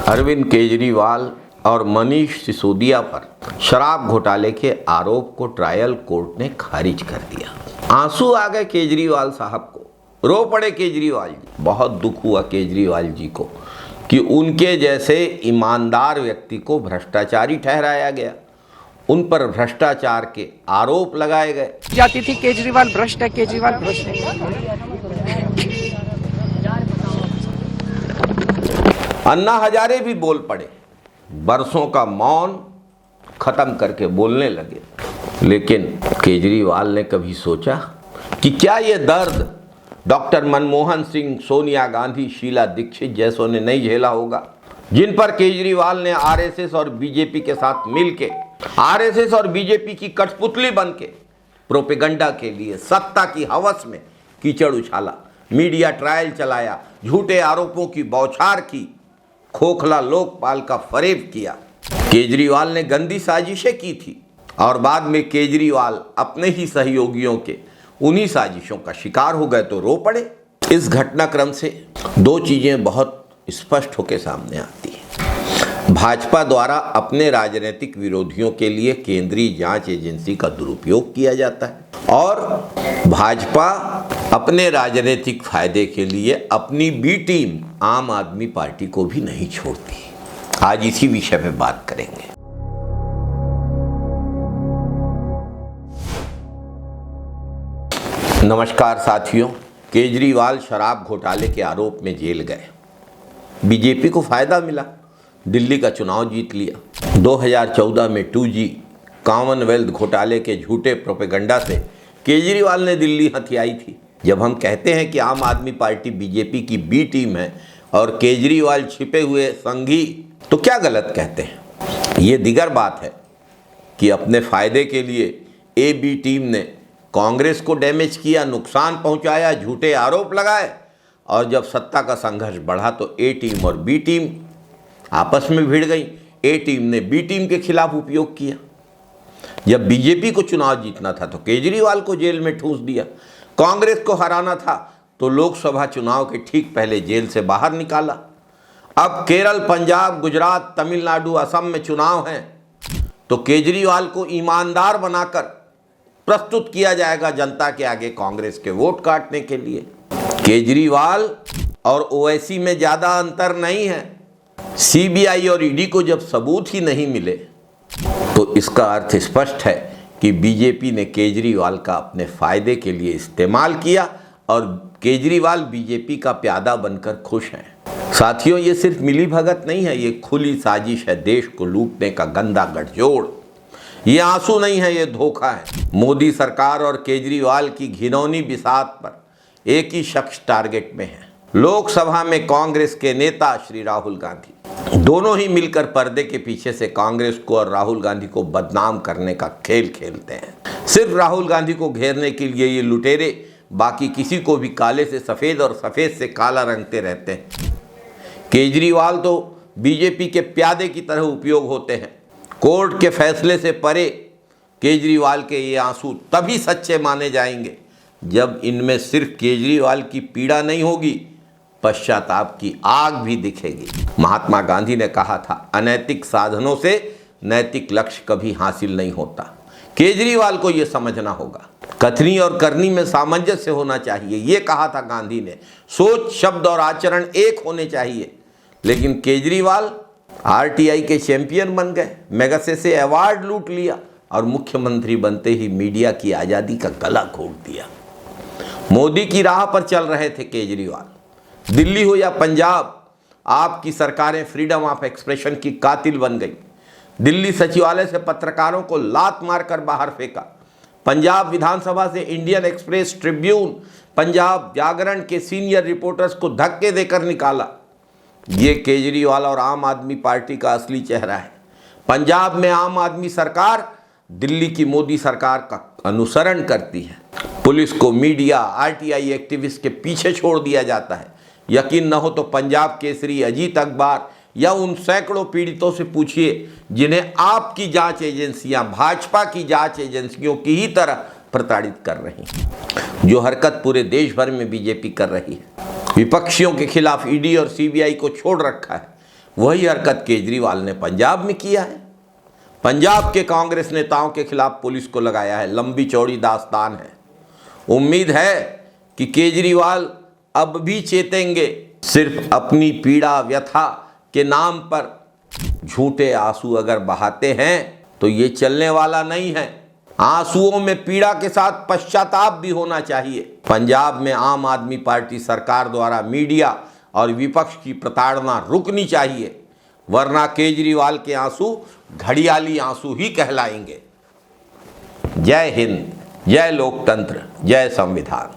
अरविंद केजरीवाल और मनीष सिसोदिया पर शराब घोटाले के आरोप को ट्रायल कोर्ट ने खारिज कर दिया। आंसू आ गए केजरीवाल साहब को, रो पड़े केजरीवाल जी। बहुत दुख हुआ केजरीवाल जी को कि उनके जैसे ईमानदार व्यक्ति को भ्रष्टाचारी ठहराया गया, उन पर भ्रष्टाचार के आरोप लगाए गए। जाती थी केजरीवाल भ्रष्ट है, केजरीवाल भ्रष्ट है। अन्ना हजारे भी बोल पड़े, बरसों का मौन खत्म करके बोलने लगे। लेकिन केजरीवाल ने कभी सोचा कि क्या ये दर्द डॉक्टर मनमोहन सिंह, सोनिया गांधी, शीला दीक्षित जैसों ने नहीं झेला होगा, जिन पर केजरीवाल ने आरएसएस और बीजेपी के साथ मिलके आरएसएस और बीजेपी की कठपुतली बनके प्रोपेगेंडा के लिए सत्ता की हवस में कीचड़ उछाला, मीडिया ट्रायल चलाया, झूठे आरोपों की बौछार की, खोखला लोकपाल का फरेब किया। केजरीवाल ने गंदी साजिशें की थी और बाद में केजरीवाल अपने ही सहयोगियों के उन्हीं साजिशों का शिकार हो गए तो रो पड़े। इस घटनाक्रम से दो चीजें बहुत स्पष्ट होकर सामने आती हैं। भाजपा द्वारा अपने राजनीतिक विरोधियों के लिए केंद्रीय जांच एजेंसी का दुरुपयोग किया जाता है और भाजपा अपने राजनीतिक फायदे के लिए अपनी बी टीम आम आदमी पार्टी को भी नहीं छोड़ती। आज इसी विषय पे बात करेंगे। नमस्कार साथियों, केजरीवाल शराब घोटाले के आरोप में जेल गए। बीजेपी को फायदा मिला, दिल्ली का चुनाव जीत लिया। 2014 में 2G कॉमनवेल्थ घोटाले के झूठे प्रोपेगेंडा से केजरीवाल ने दिल्ली हथियाई थी। जब हम कहते हैं कि आम आदमी पार्टी बीजेपी की बी टीम है और केजरीवाल छिपे हुए संघी, तो क्या गलत कहते हैं? ये दिगर बात है कि अपने फायदे के लिए ए बी टीम ने कांग्रेस को डैमेज किया, नुकसान पहुंचाया, झूठे आरोप लगाए और जब सत्ता का संघर्ष बढ़ा तो ए टीम और बी टीम आपस में भिड़ गई। ए टीम ने बी टीम के खिलाफ उपयोग किया। जब बीजेपी को चुनाव जीतना था तो केजरीवाल को जेल में ठूंस दिया। कांग्रेस को हराना था तो लोकसभा चुनाव के ठीक पहले जेल से बाहर निकाला। अब केरल, पंजाब, गुजरात, तमिलनाडु, असम में चुनाव हैं तो केजरीवाल को ईमानदार बनाकर प्रस्तुत किया जाएगा जनता के आगे कांग्रेस के वोट काटने के लिए। केजरीवाल और ओवैसी में ज्यादा अंतर नहीं है। सीबीआई और ईडी को जब सबूत ही नहीं मिले तो इसका अर्थ स्पष्ट है कि बीजेपी ने केजरीवाल का अपने फायदे के लिए इस्तेमाल किया और केजरीवाल बीजेपी का प्यादा बनकर खुश हैं। साथियों, ये सिर्फ मिलीभगत नहीं है, ये खुली साजिश है देश को लूटने का गंदा गठजोड़। ये आंसू नहीं है, ये धोखा है। मोदी सरकार और केजरीवाल की घिनौनी बिसात पर एक ही शख्स टारगेट में है। लोकसभा में कांग्रेस के नेता श्री राहुल गांधी दोनों ही मिलकर पर्दे के पीछे से कांग्रेस को और राहुल गांधी को बदनाम करने का खेल खेलते हैं। सिर्फ राहुल गांधी को घेरने के लिए ये लुटेरे बाकी किसी को भी काले से सफेद और सफेद से काला रंगते रहते हैं। केजरीवाल तो बीजेपी के प्यादे की तरह उपयोग होते हैं। कोर्ट के फैसले से परे केजरीवाल के ये आंसू तभी सच्चे माने जाएंगे जब इनमें सिर्फ केजरीवाल की पीड़ा नहीं होगी, पश्चाताप की आग भी दिखेगी। महात्मा गांधी ने कहा था, अनैतिक साधनों से नैतिक लक्ष्य कभी हासिल नहीं होता। केजरीवाल को यह समझना होगा। कथनी और करनी में सामंजस्य होना चाहिए, ये कहा था गांधी ने। सोच, शब्द और आचरण एक होने चाहिए। लेकिन केजरीवाल आरटीआई के चैंपियन बन गए, मेगासे से अवार्ड लूट लिया और मुख्यमंत्री बनते ही मीडिया की आज़ादी का गला घोट दिया। मोदी की राह पर चल रहे थे केजरीवाल। दिल्ली हो या पंजाब, आपकी सरकारें फ्रीडम ऑफ एक्सप्रेशन की कातिल बन गई। दिल्ली सचिवालय से पत्रकारों को लात मारकर बाहर फेंका। पंजाब विधानसभा से इंडियन एक्सप्रेस, ट्रिब्यून, पंजाब जागरण के सीनियर रिपोर्टर्स को धक्के देकर निकाला। ये केजरीवाल और आम आदमी पार्टी का असली चेहरा है। पंजाब में आम आदमी सरकार दिल्ली की मोदी सरकार का अनुसरण करती है। पुलिस को मीडिया, आरटीआई एक्टिविस्ट के पीछे छोड़ दिया जाता है। यकीन न हो तो पंजाब केसरी, अजीत अखबार या उन सैकड़ों पीड़ितों से पूछिए जिन्हें आपकी जांच एजेंसियां भाजपा की जांच एजेंसियों की ही तरह प्रताड़ित कर रही हैं। जो हरकत पूरे देश भर में बीजेपी कर रही है। विपक्षियों के खिलाफ ईडी और सीबीआई को छोड़ रखा है। वही हरकत केजरीवाल ने पंजाब में किया है। पंजाब के कांग्रेस नेताओं के खिलाफ पुलिस को लगाया है, लंबी चौड़ी दास्तान है। उम्मीद है कि केजरीवाल अब भी चेतेंगे। सिर्फ अपनी पीड़ा व्यथा के नाम पर झूठे आंसू अगर बहाते हैं तो ये चलने वाला नहीं है। आंसुओं में पीड़ा के साथ पश्चाताप भी होना चाहिए। पंजाब में आम आदमी पार्टी सरकार द्वारा मीडिया और विपक्ष की प्रताड़ना रुकनी चाहिए, वरना केजरीवाल के आंसू घड़ियाली आंसू ही कहलाएंगे। जय हिंद, जय लोकतंत्र, जय संविधान।